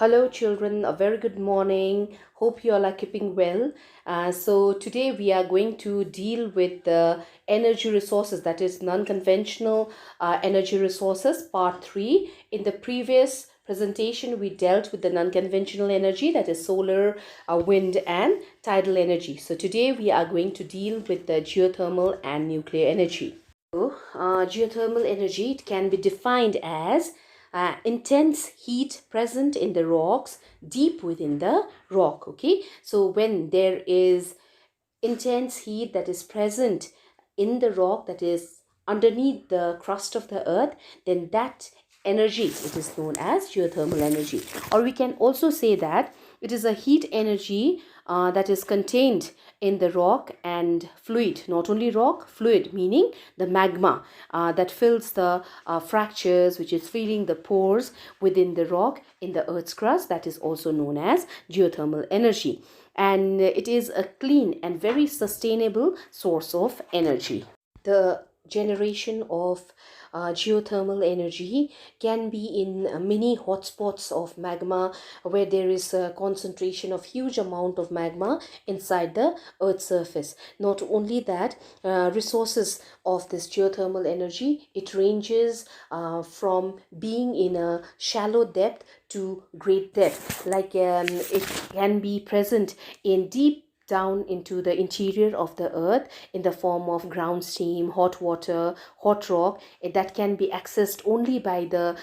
Hello, children. A very good morning. Hope you all are keeping well. So, today we are going to deal with the energy resources, that is, non conventional energy resources, part 3. In the previous presentation, we dealt with the non conventional energy, that is, solar, wind, and tidal energy. So, today we are going to deal with the geothermal and nuclear energy. So, geothermal energy, it can be defined as intense heat present in the rocks deep within the rock. Okay, so when there is intense heat that is present in the rock, that is underneath the crust of the earth, then that energy, it is known as geothermal energy. Or we can also say that it is a heat energy that is contained in the rock and fluid. Not only rock, fluid, meaning the magma that fills the fractures, which is filling the pores within the rock in the earth's crust. That is also known as geothermal energy, and it is a clean and very sustainable source of energy. The generation of geothermal energy can be in many hotspots of magma, where there is a concentration of huge amount of magma inside the earth's surface. Not only that, resources of this geothermal energy, it ranges from being in a shallow depth to great depth. It can be present in deep down into the interior of the earth in the form of ground steam, hot water, hot rock that can be accessed only by the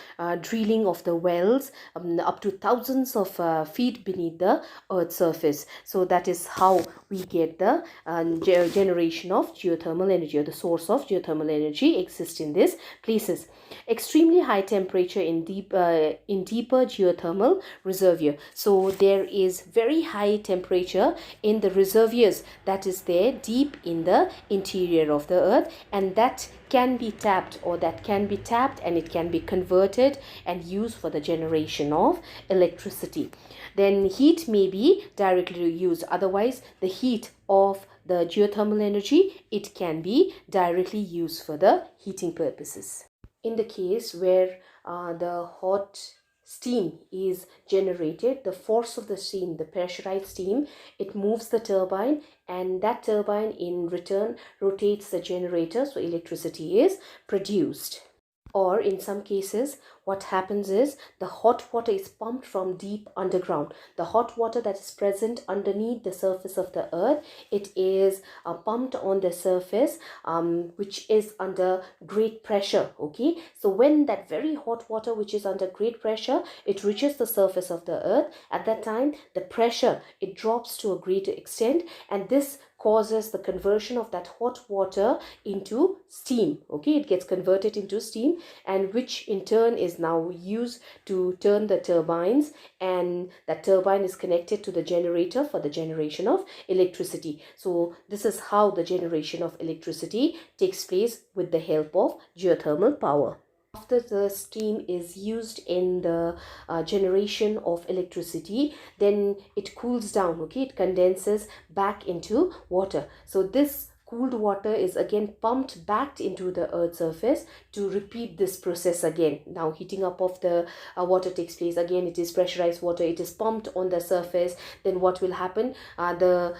drilling of the wells up to thousands of feet beneath the earth's surface. So that is how we get the generation of geothermal energy, or the source of geothermal energy exists in these places. Extremely high temperature in deeper geothermal reservoir. So there is very high temperature in the reservoirs that is there deep in the interior of the earth, and that can be tapped, and it can be converted and used for the generation of electricity. Then heat may be directly used. Otherwise, the heat of the geothermal energy, it can be directly used for the heating purposes. In the case where the hot steam is generated, the force of the steam, the pressurized steam, it moves the turbine, and that turbine in return rotates the generator, so electricity is produced. Or in some cases, what happens is the hot water is pumped from deep underground. The hot water that is present underneath the surface of the earth, it is pumped on the surface, which is under great pressure. Okay, so when that very hot water, which is under great pressure, it reaches the surface of the earth, at that time the pressure, it drops to a greater extent, and this causes the conversion of that hot water into steam. Okay, it gets converted into steam, and which in turn is now used to turn the turbines, and that turbine is connected to the generator for the generation of electricity. So this is how the generation of electricity takes place with the help of geothermal power. After the steam is used in the generation of electricity, then it cools down. Okay, it condenses back into water. So this cooled water is again pumped back into the earth's surface to repeat this process again. Now heating up of the water takes place. Again, it is pressurized water, it is pumped on the surface. Then what will happen, the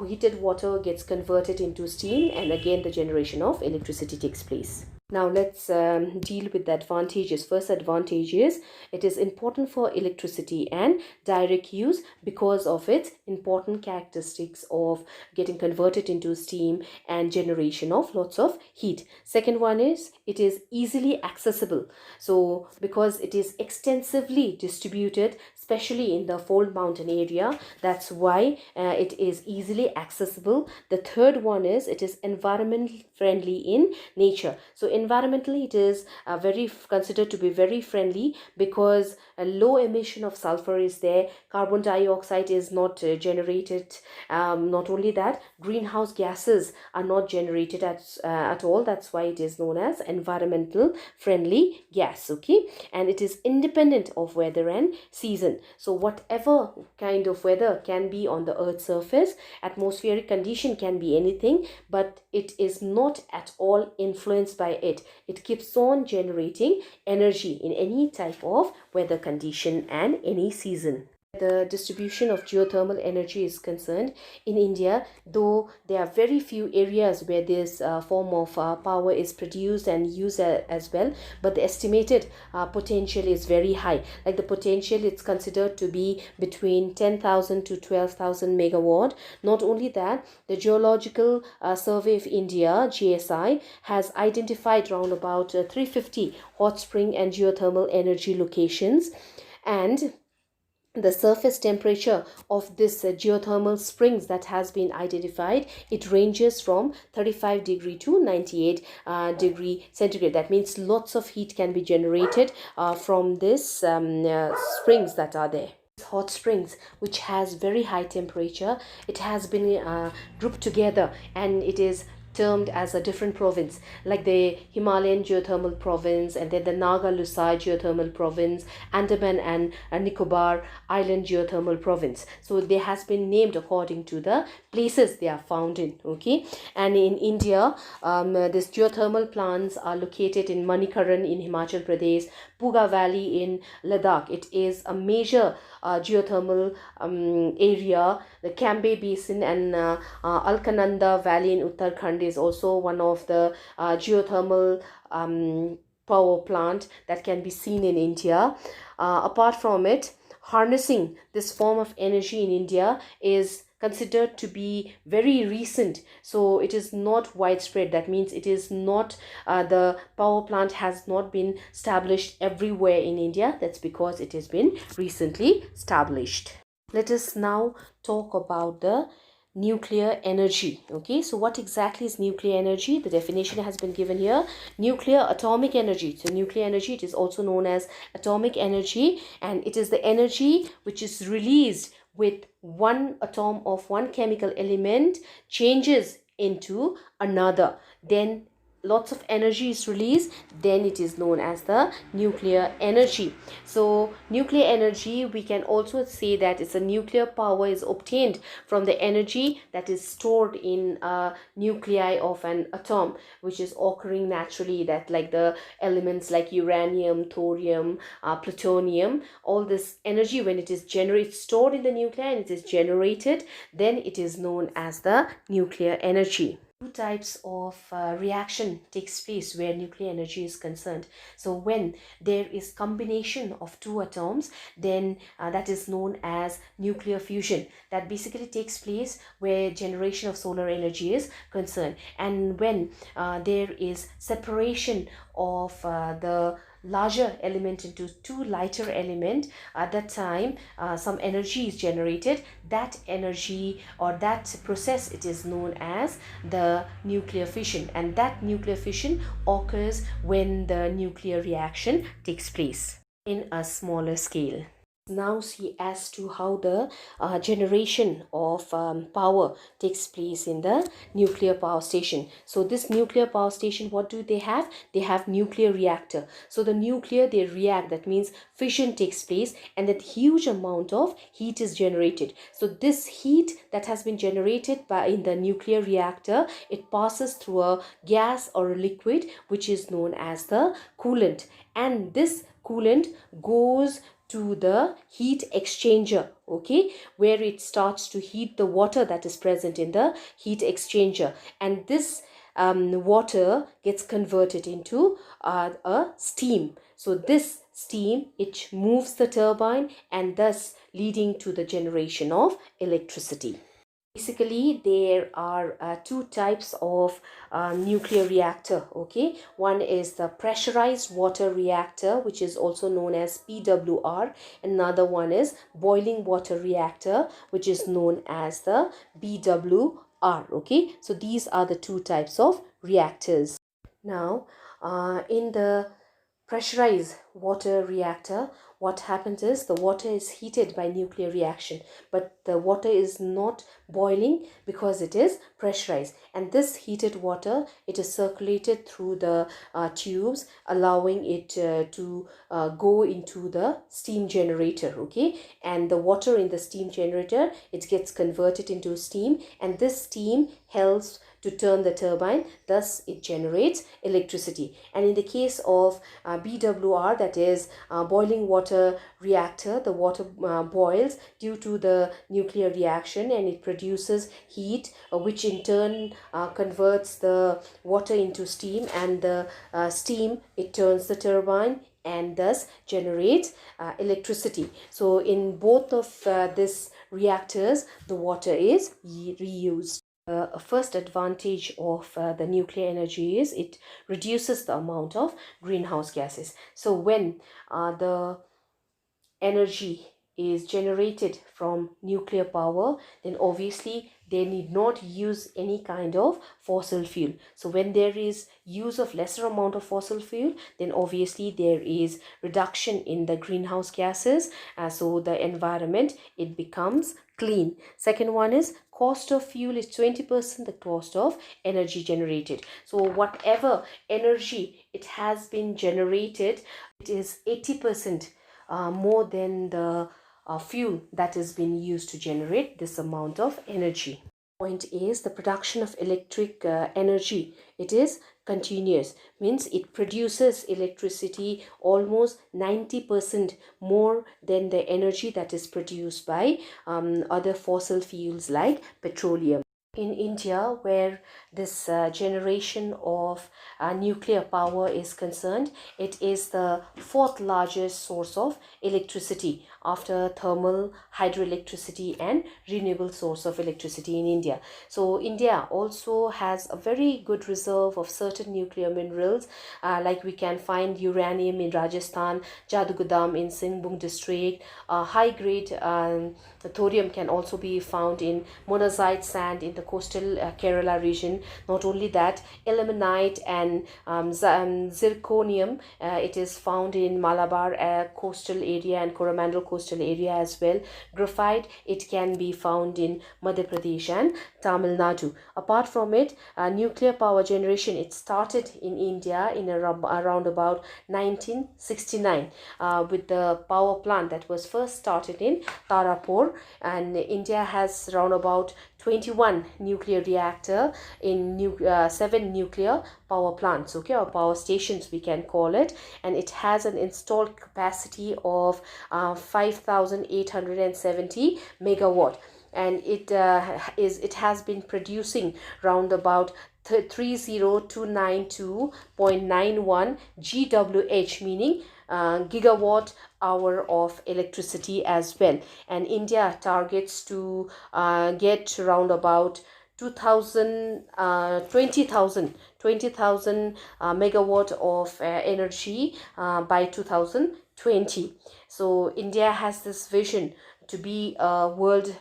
heated water gets converted into steam, and again the generation of electricity takes place. Now let's deal with the advantages. First advantage is it is important for electricity and direct use because of its important characteristics of getting converted into steam and generation of lots of heat. Second one is it is easily accessible. So because it is extensively distributed, especially in the fold mountain area, that's why it is easily accessible. The third one is it is environmentally friendly in nature. So environmentally, it is considered to be very friendly because a low emission of sulfur is there. Carbon dioxide is not generated. Not only that, greenhouse gases are not generated at all. That's why it is known as environmental friendly gas. Okay, and it is independent of weather and season. So whatever kind of weather can be on the earth's surface, atmospheric condition can be anything, but it is not at all influenced by it. It keeps on generating energy in any type of weather condition and any season. The distribution of geothermal energy is concerned, in India, though there are very few areas where this form of power is produced and used as well, but the estimated potential is very high. Like the potential, it's considered to be between 10,000 to 12,000 megawatt. Not only that, the Geological Survey of India, GSI, has identified around about 350 hot spring and geothermal energy locations, and the surface temperature of this geothermal springs that has been identified, it ranges from 35 degree to 98 degree centigrade. That means lots of heat can be generated from this springs that are there. Hot springs, which has very high temperature, it has been grouped together, and it is termed as a different province, like the Himalayan geothermal province, and then the Naga Lusai geothermal province, Andaman and Nicobar Island geothermal province. So they has been named according to the places they are found in. Okay, and in India, this geothermal plants are located in Manikaran in Himachal Pradesh, Puga Valley in Ladakh. It is a major geothermal area. The Cambay Basin and Alkananda Valley in Uttarakhand is also one of the geothermal power plant that can be seen in India. Apart from it, harnessing this form of energy in India is considered to be very recent, so it is not widespread. That means it is not the power plant has not been established everywhere in India. That's because it has been recently established. Let us now talk about the nuclear energy. Okay, so what exactly is nuclear energy? The definition has been given here. Nuclear atomic energy. So nuclear energy, it is also known as atomic energy, and it is the energy which is released with one atom of one chemical element changes into another, then lots of energy is released, then it is known as the nuclear energy. So nuclear energy, we can also say that it's a nuclear power is obtained from the energy that is stored in nuclei of an atom, which is occurring naturally, that like the elements like uranium, thorium, plutonium, all this energy, when it is generated, stored in the nuclei and it is generated, then it is known as the nuclear energy. Two types of reaction takes place where nuclear energy is concerned. So when there is combination of two atoms, then that is known as nuclear fusion. That basically takes place where generation of solar energy is concerned. And when there is separation of the larger element into two lighter element, at that time some energy is generated. That energy or that process, it is known as the nuclear fission, and that nuclear fission occurs when the nuclear reaction takes place in a smaller scale. Now see as to how the generation of power takes place in the nuclear power station. So this nuclear power station, what do they have? They have nuclear reactor. So the nuclear, they react, that means fission takes place, and that huge amount of heat is generated. So this heat that has been generated by in the nuclear reactor, it passes through a gas or a liquid which is known as the coolant, and this coolant goes to the heat exchanger, okay, where it starts to heat the water that is present in the heat exchanger, and this water gets converted into a steam. So this steam, it moves the turbine, and thus leading to the generation of electricity. Basically, there are two types of nuclear reactor. Okay, one is the pressurized water reactor, which is also known as PWR. Another one is boiling water reactor, which is known as the BWR. Okay, so these are the two types of reactors. Now, in the pressurized water reactor, what happens is the water is heated by nuclear reaction, but the water is not boiling because it is pressurized, and this heated water, it is circulated through the tubes, allowing it to go into the steam generator. Okay, and the water in the steam generator, it gets converted into steam, and this steam helps to turn the turbine, thus it generates electricity. And in the case of BWR, that is boiling water reactor, the water boils due to the nuclear reaction, and it produces heat, which in turn converts the water into steam, and the steam, it turns the turbine and thus generates electricity. So in both of these reactors, the water is reused. A first advantage of the nuclear energy is it reduces the amount of greenhouse gases. So when the energy is generated from nuclear power, then obviously they need not use any kind of fossil fuel. So when there is use of lesser amount of fossil fuel, then obviously there is reduction in the greenhouse gases, so the environment, it becomes clean. Second one is cost of fuel is 20% the cost of energy generated. So whatever energy it has been generated, it is 80% more than the fuel that is being used to generate this amount of energy. Point is the production of electric energy, it is continuous, means it produces electricity almost 90% more than the energy that is produced by other fossil fuels like petroleum. In India, where this generation of nuclear power is concerned, it is the fourth largest source of electricity after thermal, hydroelectricity, and renewable source of electricity in India. So India also has a very good reserve of certain nuclear minerals, like we can find uranium in Rajasthan, Jadugodam in Singhbum district. High grade thorium can also be found in monazite sand in the coastal Kerala region. Not only that, ilmenite and zirconium, it is found in Malabar coastal area and Coromandel coastal area as well. Graphite, it can be found in Madhya Pradesh and Tamil Nadu. Apart from it, nuclear power generation, it started in India in around about 1969 with the power plant that was first started in Tarapur, and India has around about 21 nuclear reactor in 7 nuclear power plants, okay, or power stations we can call it, and it has an installed capacity of 5,870 megawatt, and it has been producing round about 30292.91 GWH, meaning gigawatt hour of electricity as well. And India targets to get around about 2000 20,000 megawatt of energy by 2020. So India has this vision to be a world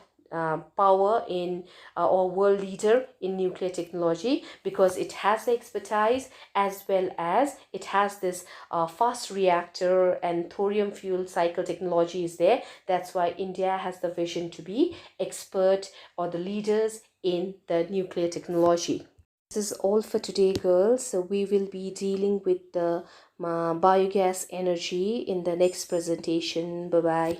power in or world leader in nuclear technology, because it has the expertise as well as it has this fast reactor and thorium fuel cycle technology is there. That's why India has the vision to be expert or the leaders in the nuclear technology. This is all for today, girls. So we will be dealing with the biogas energy in the next presentation. Bye bye.